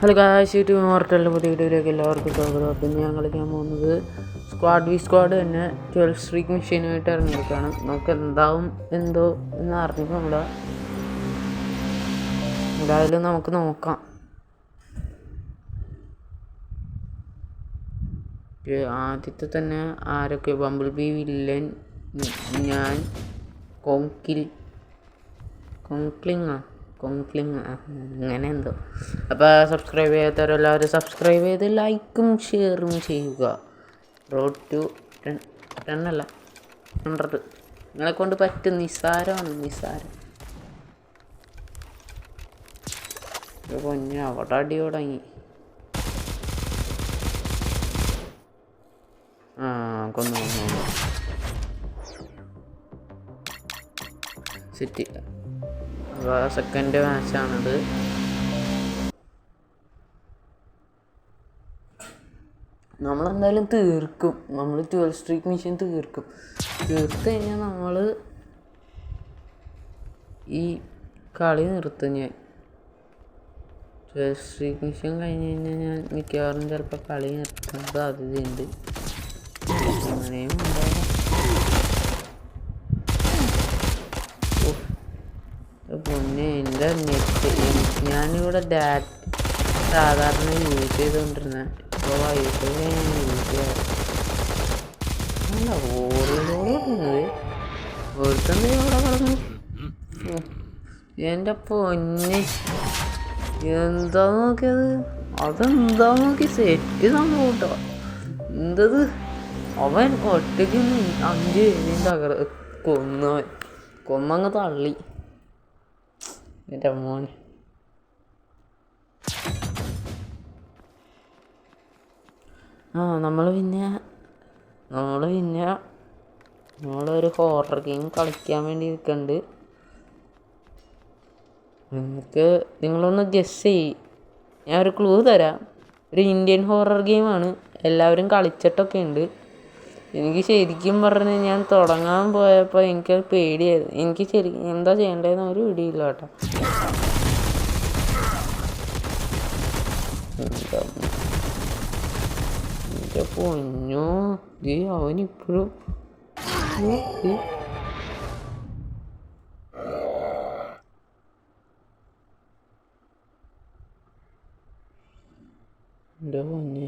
Hello guys, YouTube മോർട്ടലിൻ്റെ പുതിയ വീഡിയോയിലേക്ക് എല്ലാവർക്കും സ്വാഗതം. അപ്പം ഞാൻ കളിക്കാൻ പോകുന്നത് സ്ക്വാഡ് തന്നെ 12 സ്ട്രീക്ക് മെഷീനുമായിട്ട് ഇറങ്ങിയിരിക്കുകയാണ്. നമുക്ക് എന്താവും എന്തോ എന്ന് അറിഞ്ഞില്ല. എന്തായാലും നമുക്ക് നോക്കാം. ആദ്യത്തെ തന്നെ ആരൊക്കെ? ബംബിൾ ബി, വില്ലൻ, ഞാൻ, കോങ്ക്ലിങ് അങ്ങനെ എന്തോ. അപ്പോൾ സബ്സ്ക്രൈബ് ചെയ്യാത്തവരെല്ലാവരും സബ്സ്ക്രൈബ് ചെയ്ത് ലൈക്കും ഷെയറും ചെയ്യുക. റോഡ് ടു 10 അല്ല 100 നിങ്ങളെ കൊണ്ട് പറ്റും. നിസ്സാരം. പൊന്നെ അവിടെ അടി തുടങ്ങി. കൊന്നു സിറ്റി. അപ്പോൾ സെക്കൻഡ് മാച്ചാണിത്. നമ്മളെന്തായാലും തീർക്കും. നമ്മൾ 12 സ്ട്രീക്ക് മെഷീൻ തീർത്ത് കഴിഞ്ഞാൽ നമ്മൾ ഈ കളി നിർത്തും. ഞാൻ 12 സ്ട്രീക്ക് മെഷീൻ കഴിഞ്ഞ് കഴിഞ്ഞാൽ ഞാൻ മിക്കവാറും ചിലപ്പോൾ കളി നിർത്താൻ സാധ്യതയുണ്ട്. അങ്ങനെയും ഉണ്ടാകാം. പൊന്നെ എൻ്റെ നെറ്റ് ഞാനിവിടെ സാധാരണ യൂസ് ചെയ്തുകൊണ്ടിരുന്ന ഇപ്പോൾ വൈഫൈ ഞാൻ യൂസ് ചെയ്യാറ്. അല്ല ഓടുന്നത് ഒരുത്തന്നെ ഇവിടെ കിടന്നു. എൻ്റെ പൊന്നെ എന്താ നോക്കിയത്? അതെന്താ നോക്കി സെറ്റ് സംഭവം കേട്ടോ. എന്തത് അവൻ ഒറ്റയ്ക്ക് 5 കൊന്നങ്ങ് തള്ളി. എൻ്റെ മോനെ നമ്മളൊരു ഹൊറർ ഗെയിം കളിക്കാൻ വേണ്ടി നിൽക്കുന്നുണ്ട്. നിങ്ങളൊന്ന് ഗസ് ചെയ്യ്. ഞാൻ ഒരു ക്ലൂ തരാം. ഒരു ഇന്ത്യൻ ഹൊറർ ഗെയിമാണ്. എല്ലാവരും കളിച്ചിട്ടൊക്കെ ഉണ്ട്. എനിക്ക് ശരിക്കും പറഞ്ഞാൽ ഞാൻ തുടങ്ങാൻ പോയപ്പോൾ എനിക്കത് പേടിയായിരുന്നു. എനിക്ക് ശരിക്കും എന്താ ചെയ്യേണ്ടതെന്ന് ഒരു പിടിയില്ല കേട്ടോ. എൻ്റെ പൊന്നോ, അവനിപ്പോഴും എൻ്റെ പൊന്നെ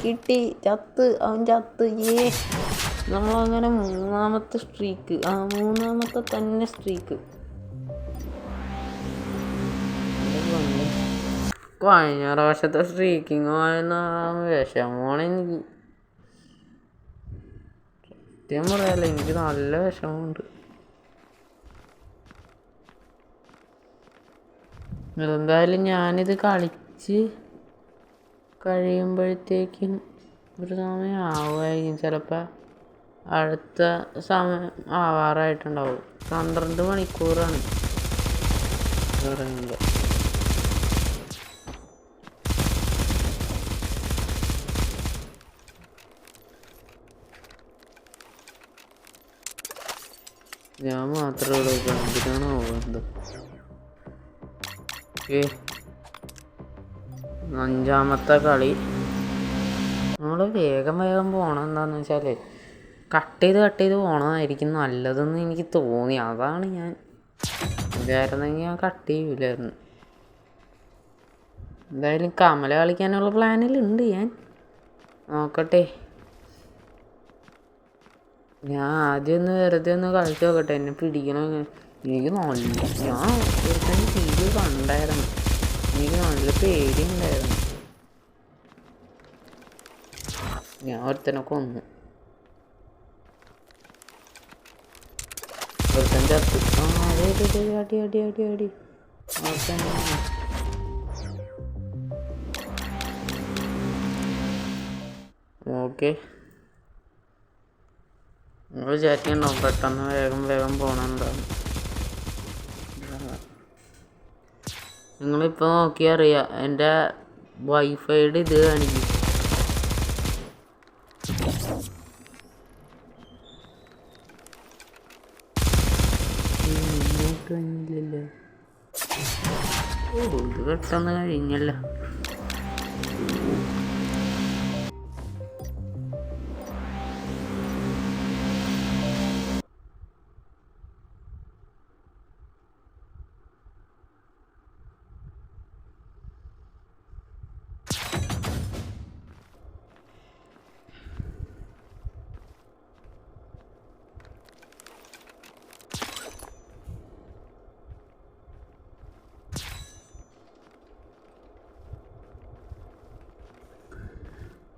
കിട്ടി അവൻ ചത്ത്. നമ്മളങ്ങനെ മൂന്നാമത്തെ സ്ട്രീക്ക്. മൂന്നാമത്തെ തന്നെ സ്ട്രീക്ക്. കഴിഞ്ഞ പ്രാവശ്യത്തെ സ്ട്രീക്കിങ് ആയെന്ന വിഷമമാണ് എനിക്ക്. സത്യം പറയാല്ല, എനിക്ക് നല്ല വിഷമമുണ്ട്. എന്തായാലും ഞാനിത് കളിച്ച് കഴിയുമ്പോഴത്തേക്കും ഒരു സമയം ആവുമായിരിക്കും. ചിലപ്പോൾ അടുത്ത സമയം ആവാറായിട്ടുണ്ടാവും. 12 മണിക്കൂറാണ് പറയുന്നത്. ഞാൻ മാത്രമേ ഉള്ളൂ. എന്തിനാണോ പോകുന്നത്? 5ാമത്തെ കളി. നമ്മൾ വേഗം പോകണം. എന്താണെന്ന് വെച്ചാൽ കട്ട് ചെയ്ത് പോകണമായിരിക്കും നല്ലതെന്ന് എനിക്ക് തോന്നി. അതാണ് ഞാൻ വിചാരിച്ചെങ്കിൽ ഞാൻ കട്ട് ചെയ്യൂലായിരുന്നു. എന്തായാലും കമല കളിക്കാനുള്ള പ്ലാനിലുണ്ട് ഞാൻ. നോക്കട്ടെ. ഞാൻ ആദ്യം വെറുതെ കളിച്ച് നോക്കട്ടെ. എന്നെ പിടിക്കണം. എനിക്ക് ഞാൻ ഒരുത്തന്നെ വീഡിയോ കണ്ടായിരുന്നു. എനിക്ക് നല്ല പേടിയുണ്ടായിരുന്നു. ഞാൻ ഒരുത്തനെ കൊന്നു. ഒരുത്തൻ ചത്തു. അടി ഓക്കെ. നിങ്ങൾ വിചാരിക്കണോ പെട്ടെന്ന് വേഗം പോകണമെന്താണ്? നിങ്ങളിപ്പോൾ നോക്കിയാൽ അറിയാം. എൻ്റെ വൈഫൈയുടെ ഇത് കാണിക്കും. കഴിഞ്ഞില്ലല്ലോ. ഓ ഇത് പെട്ടെന്ന് കഴിഞ്ഞല്ലോ.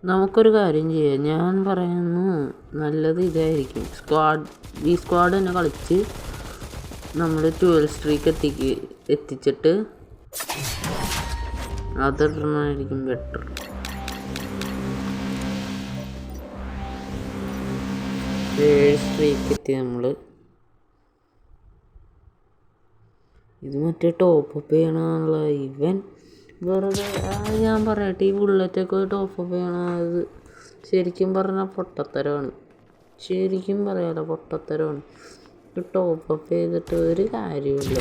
നമുക്കൊരു കാര്യം ചെയ്യാം, ഞാൻ പറയുന്നു നല്ലത് ഇതായിരിക്കും. ഈ സ്ക്വാഡ് തന്നെ കളിച്ച് നമ്മൾ 12 സ്ട്രീക്ക് എത്തിച്ചിട്ട് അതിടണമായിരിക്കും ബെറ്റർ. സ്ട്രീക്ക് എത്തി നമ്മൾ. ഇത് മറ്റേ ടോപ്പപ്പ് ചെയ്യണമല്ല ഇവൻ വെറുതെ. ഞാൻ പറയട്ടെ, ഈ ബുള്ളറ്റൊക്കെ ടോപ്പപ്പ് ചെയ്യണത് ശരിക്കും പറഞ്ഞാൽ പൊട്ടത്തരമാണ്. ശരിക്കും പറയാലോ പൊട്ടത്തരമാണ്. ടോപ്പപ്പ് ചെയ്തിട്ട് ഒരു കാര്യമില്ല.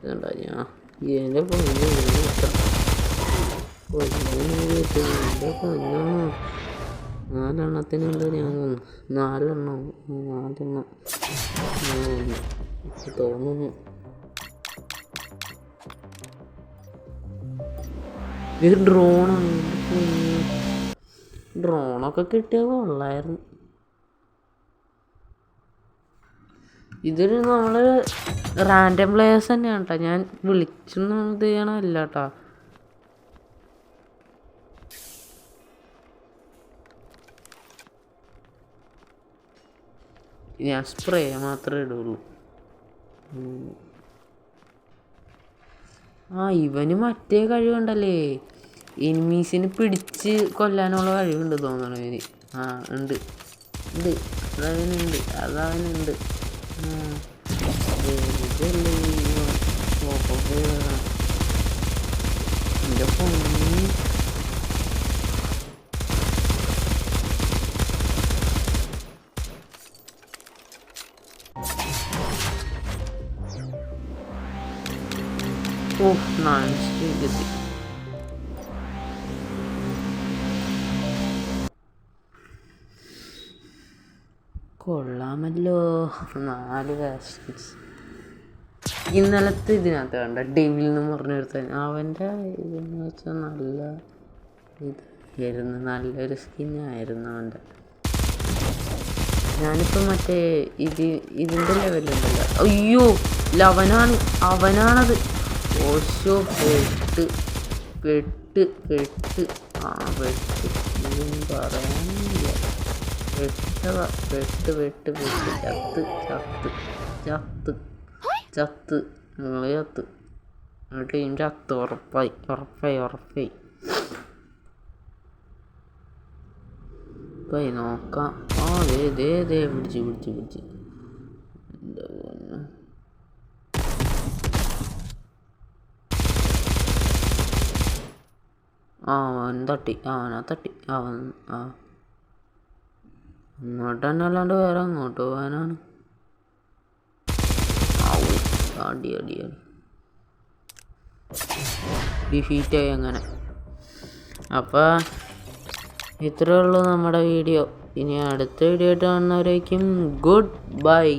കണ്ടോ ഞാൻ എൻ്റെ പൊന്നു നാലെണ്ണത്തിനുണ്ട്. ഞാൻ 4 എണ്ണം തോന്നുന്നു. ഇത് ഡ്രോണാണ്. ഡ്രോണൊക്കെ കിട്ടിയ കൊള്ളായിരുന്നു. ഇതൊരു നമ്മൾ റാൻഡം പ്ലേയേഴ്സ് തന്നെയാണ് കേട്ടോ. ഞാൻ വിളിച്ചൊന്നും ഇത് ചെയ്യണമല്ല കേട്ടോ. ഞാൻ സ്പ്രേ മാത്രമേ ഇടുള്ളൂ. ഇവന് മറ്റേ കഴിവുണ്ടല്ലേ, എനിമീസിന് പിടിച്ച് കൊല്ലാനുള്ള കഴിവുണ്ട് തോന്നണം ഇവന്. ഉണ്ട് ഉണ്ട് അതവനുണ്ട്. അതവനുണ്ട്. എൻ്റെ ഫോണിൽ കിട്ടി. കൊള്ളാമല്ലോ. 4 വാക്സിൻസ്. ഇന്നലത്തെ ഇതിനകത്ത് കണ്ട ഡെവിൽ എന്ന് പറഞ്ഞൊരുത്തൻ, അവൻ്റെ ഇതെന്ന് വെച്ചാൽ നല്ല ഇതായിരുന്നു, നല്ലൊരു സ്കിന്നായിരുന്നു അവൻ്റെ. ഞാനിപ്പോൾ മറ്റേ ഇതിൻ്റെ ലെവലുണ്ടല്ലോ. അയ്യോ അവനാണത്. ഓശോ പെട്ട് ഒന്നും പറയാനില്ല. ചത്ത് ഞങ്ങൾ ചത്ത്. ടീം ചത്ത്. ഉറപ്പായി. പോയി നോക്കാം. പിടിച്ച് എന്താ പോന്നെ. അവൻ തട്ടി. ഇങ്ങോട്ട് തന്നെ അല്ലാണ്ട് വേറെ അങ്ങോട്ട് പോകാനാണ്. അടി ഡിഫീറ്റായി അങ്ങനെ. അപ്പോൾ ഇത്രയേ ഉള്ളൂ നമ്മുടെ വീഡിയോ. ഇനി അടുത്ത വീഡിയോ ആയിട്ട് കാണുന്നവരേക്കും ഗുഡ് ബൈ.